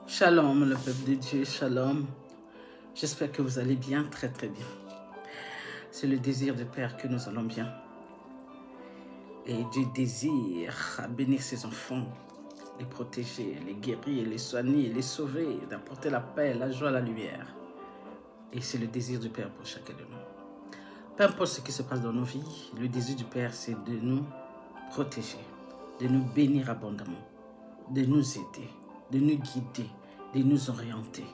Shalom, le peuple de Dieu, shalom. J'espère que vous allez bien, très très bien. C'est le désir du Père que nous allons bien. Et Dieu désire à bénir ses enfants, les protéger, les guérir, les soigner, les sauver, d'apporter la paix, la joie, la lumière. Et c'est le désir du Père pour chacun de nous. Peu importe ce qui se passe dans nos vies, le désir du Père, c'est de nous protéger, de nous bénir abondamment, de nous aider, de nous guider, de nous orienter.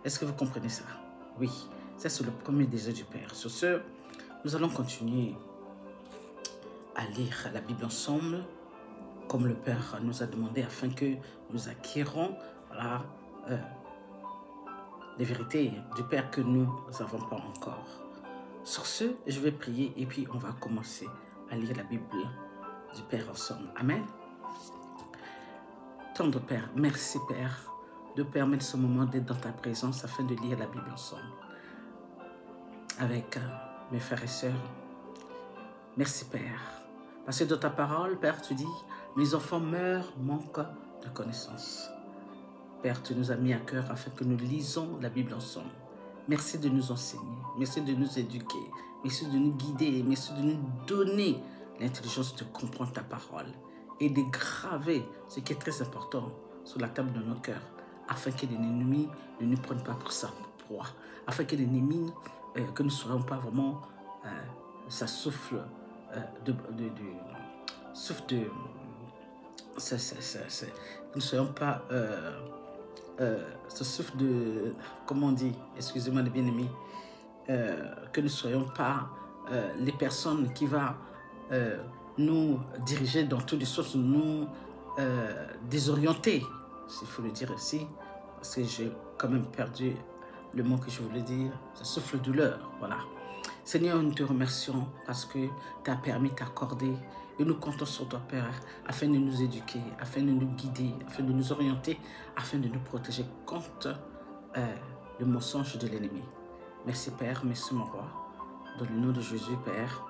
Est-ce que vous comprenez ça? Oui, ça c'est le premier désir du Père. Sur ce, nous allons continuer à lire la Bible ensemble, comme le Père nous a demandé, afin que nous acquérons les vérités du Père que nous n'avons pas encore. Sur ce, je vais prier et puis on va commencer à lire la Bible du Père ensemble. Amen. Tendre Père, merci Père de permettre ce moment d'être dans ta présence afin de lire la Bible ensemble avec mes frères et sœurs. Merci Père, parce que dans ta parole, Père, tu dis, mes enfants meurent, manquent de connaissance. Père, tu nous as mis à cœur afin que nous lisons la Bible ensemble. Merci de nous enseigner, merci de nous éduquer, merci de nous guider, merci de nous donner l'intelligence de comprendre ta parole et de graver ce qui est très important sur la table de nos cœurs, afin que l'ennemi ne nous prenne pas pour sa proie, afin que l'ennemi, que nous ne soyons pas vraiment, ça souffle que nous ne soyons pas, ce souffle de, comment on dit, excusez-moi les bien-aimés, que nous ne soyons pas les personnes qui vont nous diriger dans toutes les sources, nous désorienter, s'il faut le dire ainsi, parce que j'ai quand même perdu le mot que je voulais dire, ce souffle douleur, voilà. Seigneur, nous te remercions parce que tu as permis d'accorder et nous comptons sur toi, Père, afin de nous éduquer, afin de nous guider, afin de nous orienter, afin de nous protéger contre le mensonge de l'ennemi. Merci, Père, merci, mon roi. Dans le nom de Jésus, Père,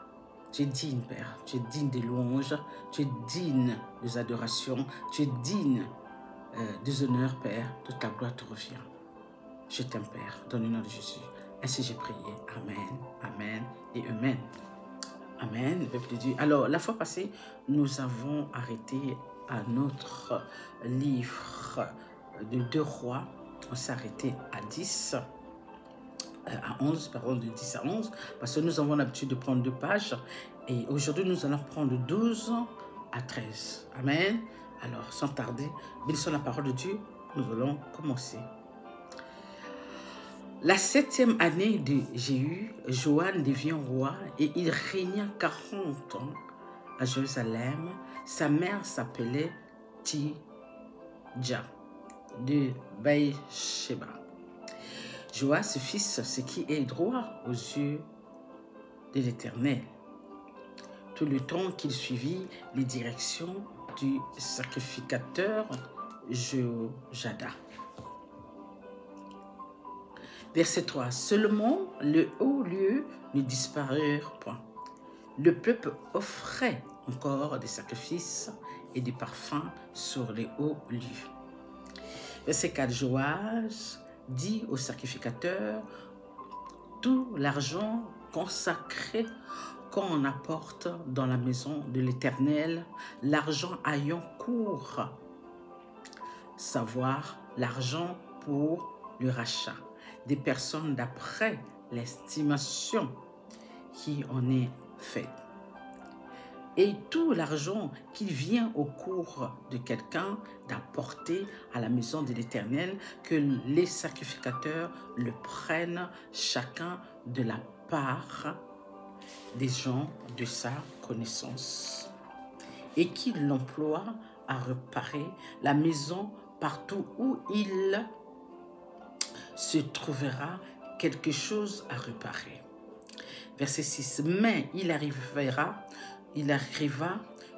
tu es digne, Père, tu es digne des louanges, tu es digne des adorations, tu es digne des honneurs, Père, toute ta gloire te revient. Je t'aime, Père, dans le nom de Jésus. Ainsi j'ai prié. Amen, Amen et Amen. Amen, le peuple de Dieu. Alors, la fois passée, nous avons arrêté à notre livre de 2 rois. On s'est arrêté à 11, pardon, de 10 à 11, parce que nous avons l'habitude de prendre 2 pages. Et aujourd'hui, nous allons prendre 12 à 13. Amen. Alors, sans tarder, bénissons la parole de Dieu. Nous allons commencer. La 7e année de Jéhu, Joam devient roi et il régna 40 ans à Jérusalem. Sa mère s'appelait Tidja de Baïsheba. Joas fit ce qui est droit aux yeux de l'Éternel, tout le temps qu'il suivit les directions du sacrificateur Jojada. Verset 3. Seulement le haut lieu ne disparut point. Le peuple offrait encore des sacrifices et des parfums sur les hauts lieux. Verset 4. Joas dit au sacrificateur, tout l'argent consacré qu'on apporte dans la maison de l'Éternel, l'argent ayant cours, savoir l'argent pour le rachat des personnes d'après l'estimation qui en est faite. Et tout l'argent qui vient au cours de quelqu'un d'apporter à la maison de l'Éternel, que les sacrificateurs le prennent chacun de la part des gens de sa connaissance, et qu'il l'emploie à réparer la maison partout où il se trouvera quelque chose à réparer. Verset 6. Mais il arriva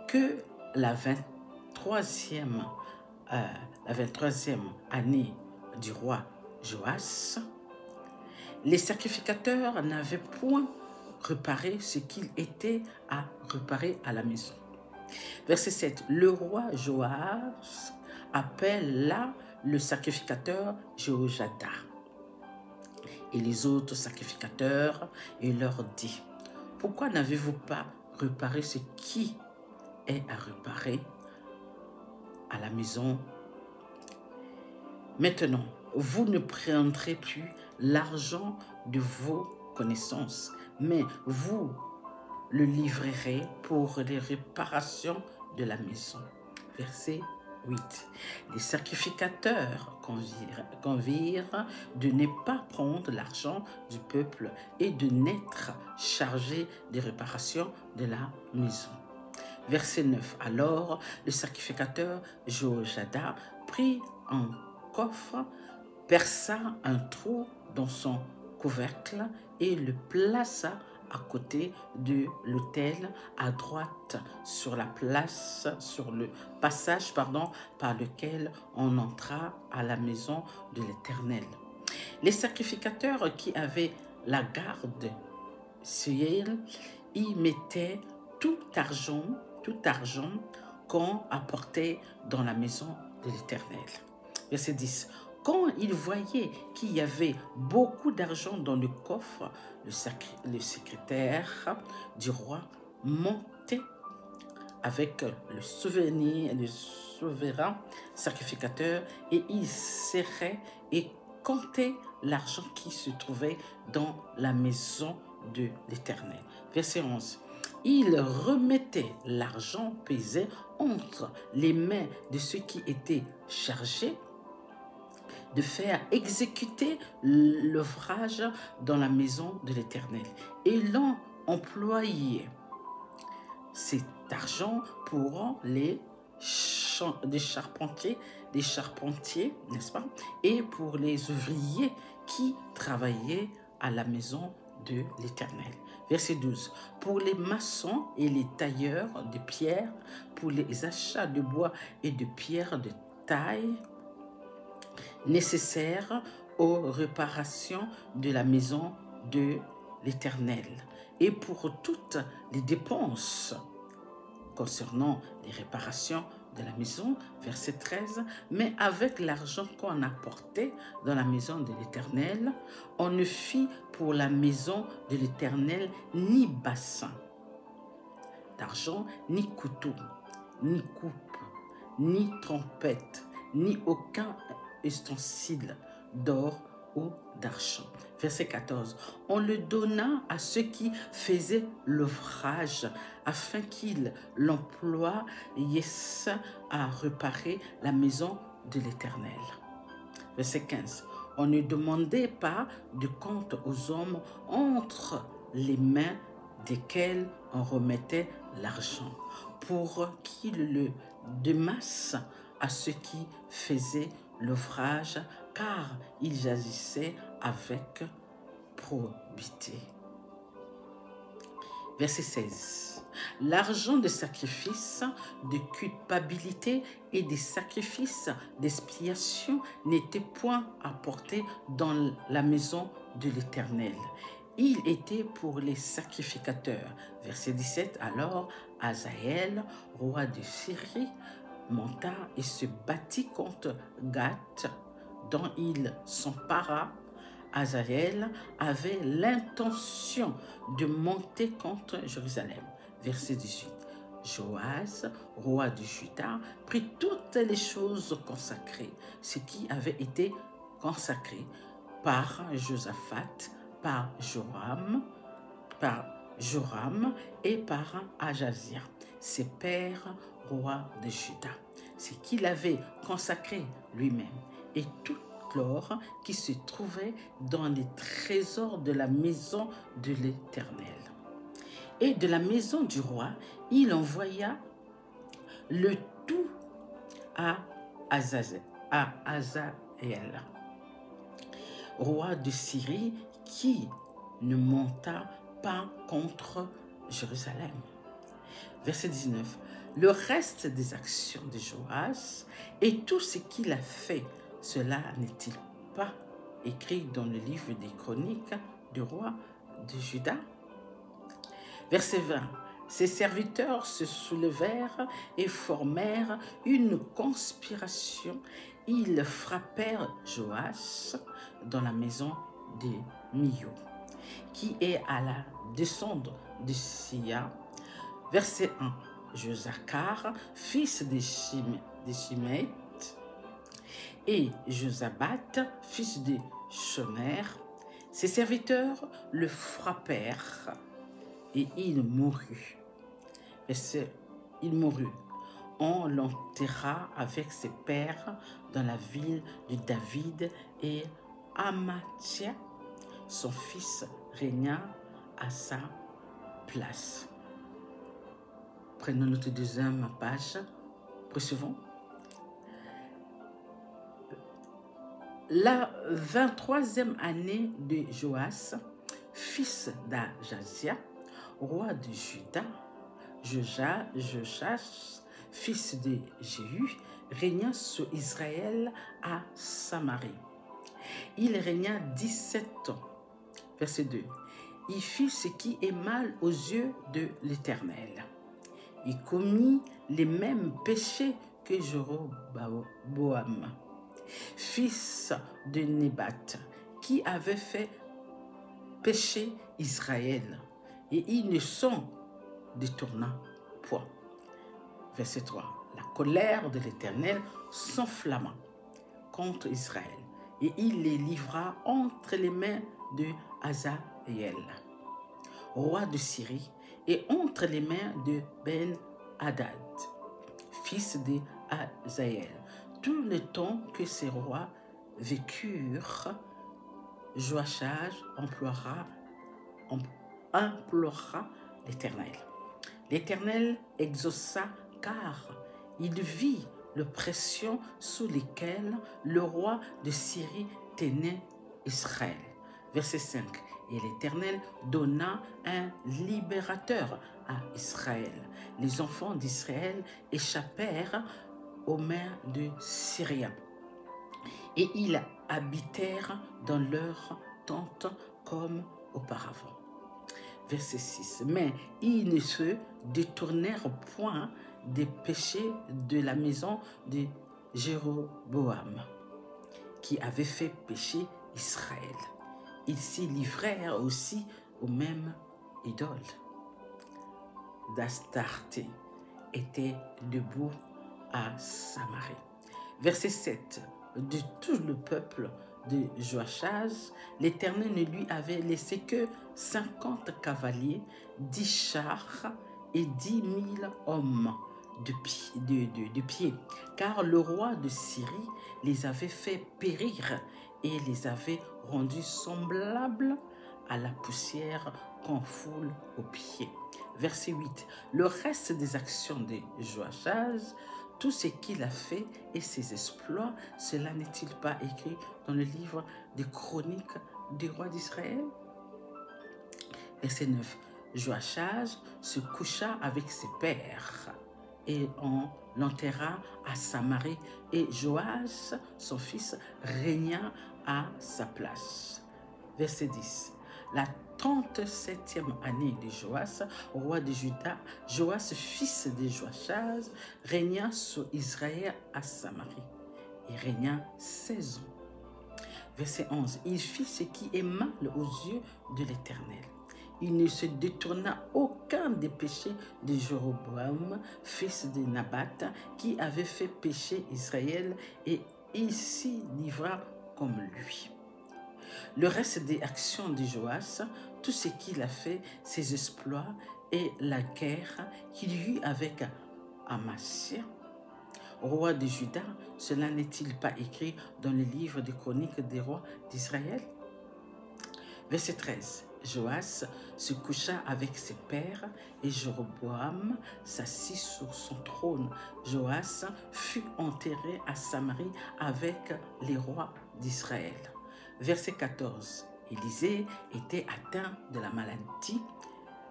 que la 23e année du roi Joas, les sacrificateurs n'avaient point réparé ce qu'il était à réparer à la maison. Verset 7. Le roi Joas appela le sacrificateur Jéhojada et les autres sacrificateurs et leur dit, pourquoi n'avez-vous pas réparé ce qui est à réparer à la maison? Maintenant, vous ne prendrez plus l'argent de vos connaissances, mais vous le livrerez pour les réparations de la maison. Verset 8. Les sacrificateurs convirent de ne pas prendre l'argent du peuple et de n'être chargés des réparations de la maison. Verset 9. Alors le sacrificateur Jéhojada prit un coffre, perça un trou dans son couvercle et le plaça à côté de l'autel, à droite sur le passage par lequel on entra à la maison de l'Éternel. Les sacrificateurs qui avaient la garde sur y mettaient tout argent qu'on apportait dans la maison de l'Éternel. Verset 10. Quand ils voyaient qu'il y avait beaucoup d'argent dans le coffre, le secrétaire du roi montait avec le souverain sacrificateur et il serrait et comptait l'argent qui se trouvait dans la maison de l'Éternel. Verset 11. Il remettait l'argent pesé entre les mains de ceux qui étaient chargés de faire exécuter l'ouvrage dans la maison de l'Éternel. Et l'on employait cet argent pour des charpentiers, n'est-ce pas? Et pour les ouvriers qui travaillaient à la maison de l'Éternel. Verset 12. Pour les maçons et les tailleurs de pierre, pour les achats de bois et de pierre de taille, nécessaires aux réparations de la maison de l'Éternel et pour toutes les dépenses concernant les réparations de la maison, verset 13, mais avec l'argent qu'on apportait dans la maison de l'Éternel, on ne fit pour la maison de l'Éternel ni bassin d'argent, ni couteau, ni coupe, ni trompette, ni aucun ustensile d'or ou d'argent. Verset 14. On le donna à ceux qui faisaient l'ouvrage afin qu'ils l'employassent à réparer la maison de l'Éternel. Verset 15. On ne demandait pas de compte aux hommes entre les mains desquels on remettait l'argent pour qu'ils le démassent à ceux qui faisaient l'ouvrage, car ils agissaient avec probité. Verset 16. L'argent des sacrifices de culpabilité et des sacrifices d'expiation n'était point apporté dans la maison de l'Éternel. Il était pour les sacrificateurs. Verset 17. Alors Hazaël, roi de Syrie, monta et se battit contre Gath, dont il s'empara. Hazaël avait l'intention de monter contre Jérusalem. Verset 18. Joas, roi de Juda, prit toutes les choses consacrées, ce qui avait été consacré par Josaphat, par Joram et par Ajazia, ses pères rois de Juda, ce qu'il avait consacré lui-même, et tout l'or qui se trouvait dans les trésors de la maison de l'Éternel. Et de la maison du roi, il envoya le tout à Hazaël, roi de Syrie, qui ne monta pas contre Jérusalem. Verset 19. Le reste des actions de Joas et tout ce qu'il a fait, cela n'est-il pas écrit dans le livre des chroniques du roi de Juda? Verset 20. Ses serviteurs se soulevèrent et formèrent une conspiration. Ils frappèrent Joas dans la maison de Mio, qui est à la descente de Sia. Verset 1. Josacar, fils de Shimei, et Josabat, fils de Shomer, ses serviteurs le frappèrent et il mourut. Il mourut. On l'enterra avec ses pères dans la ville de David et Amathia, son fils, régna à sa place. Prenons notre deuxième page. Poursuivons. La 23e année de Joas, fils d'Ajazia, roi de Juda, Joachas, fils de Jéhu, régna sur Israël à Samarie. Il régna 17 ans. Verset 2. Il fit ce qui est mal aux yeux de l'Éternel. Il commit les mêmes péchés que Jéroboam, fils de Nébat, qui avait fait pécher Israël, et il ne s'en détourna point. Verset 3. La colère de l'Éternel s'enflamma contre Israël, et il les livra entre les mains de Hazaël, roi de Syrie, et entre les mains de Ben-Hadad, fils de Hazaël. Tout le temps que ces rois vécurent, Joachaz implora l'Éternel. L'Éternel exauça, car il vit l'oppression sous laquelle le roi de Syrie tenait Israël. Verset 5. Et l'Éternel donna un libérateur à Israël. Les enfants d'Israël échappèrent aux mains de Syriens, et ils habitèrent dans leurs tentes comme auparavant. Verset 6. Mais ils ne se détournèrent point des péchés de la maison de Jéroboam, qui avait fait pécher Israël. Ils s'y livrèrent aussi aux mêmes idoles. d'Astarté était debout à Samarie. Verset 7. De tout le peuple de Joachaz, l'Éternel ne lui avait laissé que 50 cavaliers, 10 chars et 10 000 hommes de pied, car le roi de Syrie les avait fait périr et les avait rendus semblables à la poussière qu'on foule aux pieds. Verset 8. Le reste des actions de Joachaz, tout ce qu'il a fait et ses exploits, cela n'est-il pas écrit dans le livre des chroniques des rois d'Israël? Verset 9. Joachaz se coucha avec ses pères et on l'enterra à Samarie, et Joas, son fils, régna à sa place. Verset 10. La 37e année de Joas, roi de Juda, Joas, fils de Joachaz, régna sur Israël à Samarie. Il régna 16 ans. Verset 11. Il fit ce qui est mal aux yeux de l'Éternel. Il ne se détourna aucun des péchés de Jéroboam, fils de Nabat, qui avait fait pécher Israël, et il s'y livra comme lui. Le reste des actions de Joas, tout ce qu'il a fait, ses exploits et la guerre qu'il eut avec Amathia, roi de Juda, cela n'est-il pas écrit dans le livre des chroniques des rois d'Israël? Verset 13. Joas se coucha avec ses pères et Jéroboam s'assit sur son trône. Joas fut enterré à Samarie avec les rois d'Israël. Verset 14. Élisée était atteint de la maladie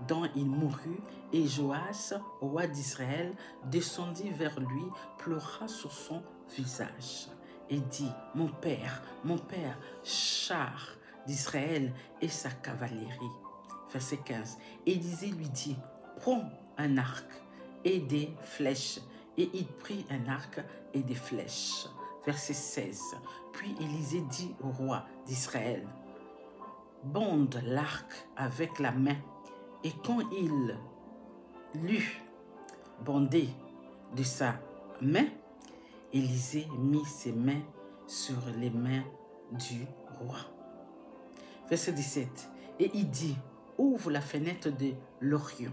dont il mourut, et Joas, roi d'Israël, descendit vers lui, pleura sur son visage et dit: mon père, char d'Israël et sa cavalerie. Verset 15. Élisée lui dit: prends un arc et des flèches. Et il prit un arc et des flèches. Verset 16. Puis Élisée dit au roi d'Israël, bonde l'arc avec la main. Et quand il l'eut bandé de sa main, Élisée mit ses mains sur les mains du roi. Verset 17. Et il dit, ouvre la fenêtre de l'Orient.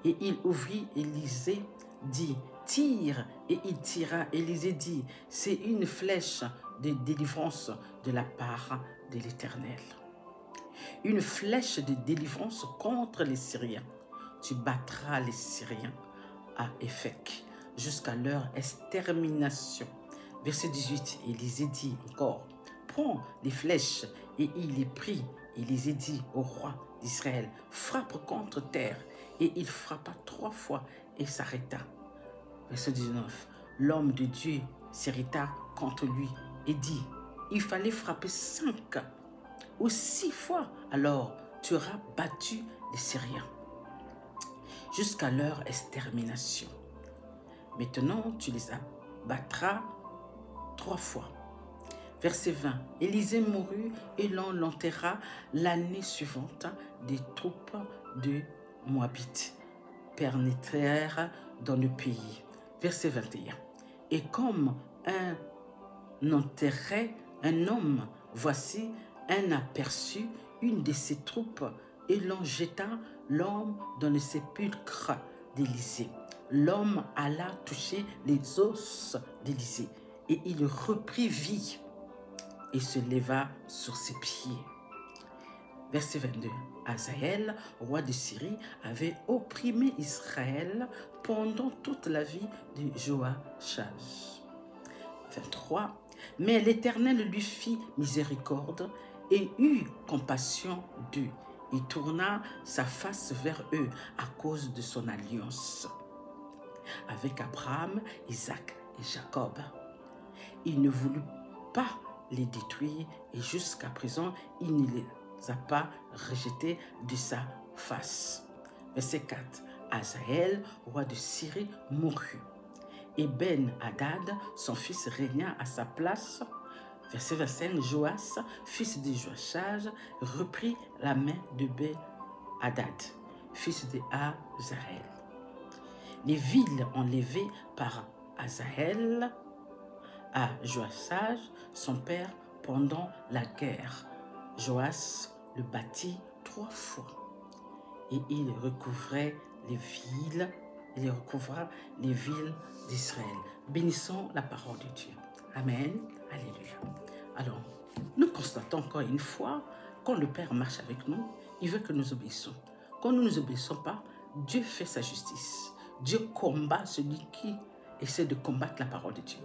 Et il ouvrit, Élisée dit, tire. Et il tira. Élisée dit, c'est une flèche de délivrance de la part de l'Éternel. Une flèche de délivrance contre les Syriens. Tu battras les Syriens à Éphec jusqu'à leur extermination. Verset 18, Élisée dit encore, prends les flèches, et il les prit. Élisée dit au roi d'Israël, frappe contre terre. Et il frappa 3 fois et s'arrêta. Verset 19, l'homme de Dieu s'irrita contre lui et dit, il fallait frapper 5 ou 6 fois, alors tu auras battu les Syriens jusqu'à leur extermination. Maintenant, tu les abattras 3 fois. Verset 20. Élisée mourut et l'on l'enterra l'année suivante. Des troupes de Moabites pénétrèrent dans le pays. Verset 21. Et comme un enterrait un homme, voici un aperçu, une de ses troupes, et l'on jeta l'homme dans le sépulcre d'Élisée. L'homme alla toucher les os d'Élisée, et il reprit vie et se leva sur ses pieds. Verset 22. Hazaël, roi de Syrie, avait opprimé Israël pendant toute la vie de Joachaz. 23. Mais l'Éternel lui fit miséricorde et eut compassion d'eux. Il tourna sa face vers eux à cause de son alliance avec Abraham, Isaac et Jacob. Il ne voulut pas les détruire et jusqu'à présent, il ne les a pas rejetés de sa face. Verset 4. Hazaël, roi de Syrie, mourut. Et Ben-Hadad, son fils, régna à sa place. Verset 25. Joas, fils de Joachaz, reprit la main de Ben-Hadad, fils de Hazaël. Les villes enlevées par Hazaël à Joachaz, son père, pendant la guerre. Joas le bâtit 3 fois et il recouvra les villes d'Israël. Bénissons la parole de Dieu. Amen. Alléluia. Alors, nous constatons encore une fois, quand le Père marche avec nous, il veut que nous obéissions. Quand nous ne nous obéissons pas, Dieu fait sa justice. Dieu combat celui qui essaie de combattre la parole de Dieu.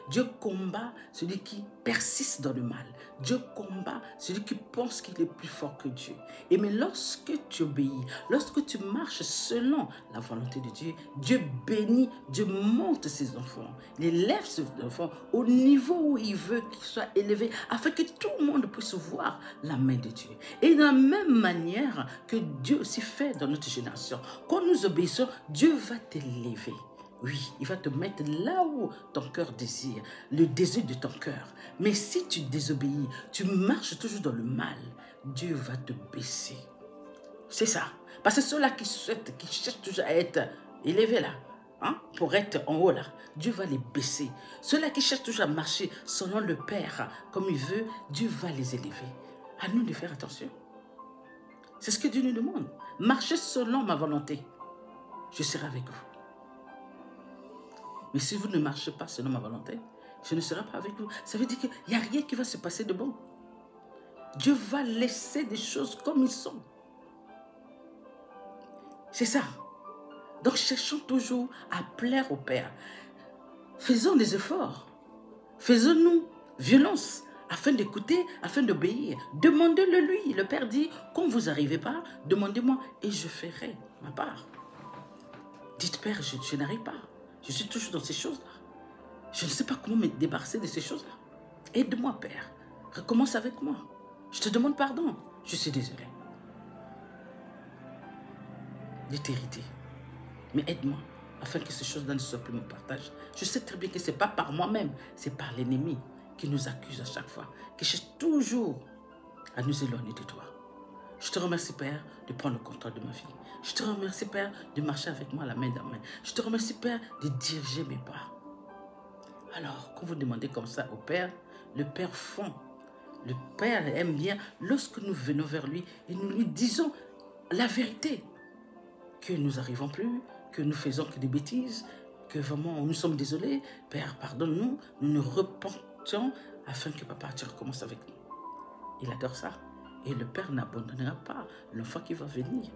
Dieu combat celui qui persiste dans le mal. Dieu combat celui qui pense qu'il est plus fort que Dieu. Et mais lorsque tu obéis, lorsque tu marches selon la volonté de Dieu, Dieu bénit, Dieu monte ses enfants. Il élève ses enfants au niveau où il veut qu'ils soient élevés, afin que tout le monde puisse voir la main de Dieu. Et de la même manière que Dieu aussi fait dans notre génération, quand nous obéissons, Dieu va t'élever. Oui, il va te mettre là où ton cœur désire, le désir de ton cœur. Mais si tu désobéis, tu marches toujours dans le mal, Dieu va te baisser. C'est ça. Parce que ceux-là qui cherchent toujours à être élevés là, pour être en haut là, Dieu va les baisser. Ceux-là qui cherchent toujours à marcher selon le Père, comme il veut, Dieu va les élever. À nous de faire attention. C'est ce que Dieu nous demande. Marchez selon ma volonté. Je serai avec vous. Mais si vous ne marchez pas selon ma volonté, je ne serai pas avec vous. Ça veut dire qu'il n'y a rien qui va se passer de bon. Dieu va laisser des choses comme ils sont. C'est ça. Donc cherchons toujours à plaire au Père. Faisons des efforts. Faisons-nous violence afin d'écouter, afin d'obéir. Demandez-le lui. Le Père dit, quand vous n'arrivez pas, demandez-moi et je ferai ma part. Dites, Père, je n'arrive pas. Je suis toujours dans ces choses-là. Je ne sais pas comment me débarrasser de ces choses-là. Aide-moi, Père. Recommence avec moi. Je te demande pardon. Je suis désolé de t'hériter. Mais aide-moi, afin que ces choses-là ne soient plus mon partage. Je sais très bien que ce n'est pas par moi-même, c'est par l'ennemi qui nous accuse à chaque fois, qui cherche toujours à nous éloigner de toi. Je te remercie, Père, de prendre le contrôle de ma vie. Je te remercie, Père, de marcher avec moi la main dans la main. Je te remercie, Père, de diriger mes pas. Alors, quand vous demandez comme ça au Père, le Père fond. Le Père aime bien lorsque nous venons vers lui et nous lui disons la vérité. Que nous n'arrivons plus, que nous faisons que des bêtises, que vraiment nous sommes désolés. Père, pardonne-nous, nous nous repentons afin que Papa tu recommences avec nous. Il adore ça. Et le Père n'abandonnera pas l'enfant qui va venir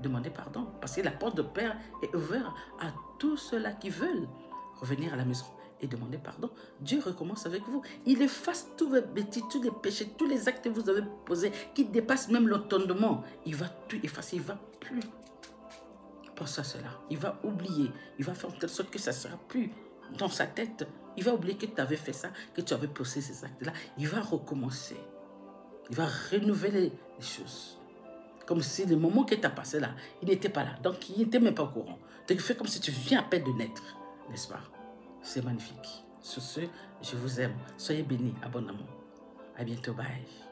demander pardon. Parce que la porte de Père est ouverte à tous ceux-là qui veulent revenir à la maison et demander pardon. Dieu recommence avec vous. Il efface tous les bêtises, tous les péchés, tous les actes que vous avez posés qui dépassent même l'entendement. Il va tout effacer, il ne va plus penser à cela. Il va oublier. Il va faire en telle sorte que ça ne sera plus dans sa tête. Il va oublier que tu avais fait ça, que tu avais posé ces actes-là. Il va recommencer. Il va renouveler les choses. Comme si le moment que tu as passé là, il n'était pas là. Donc, il n'était même pas au courant. Donc, il fait comme si tu viens à peine de naître. N'est-ce pas? C'est magnifique. Sur ce, je vous aime. Soyez bénis abondamment. À bientôt. Bye.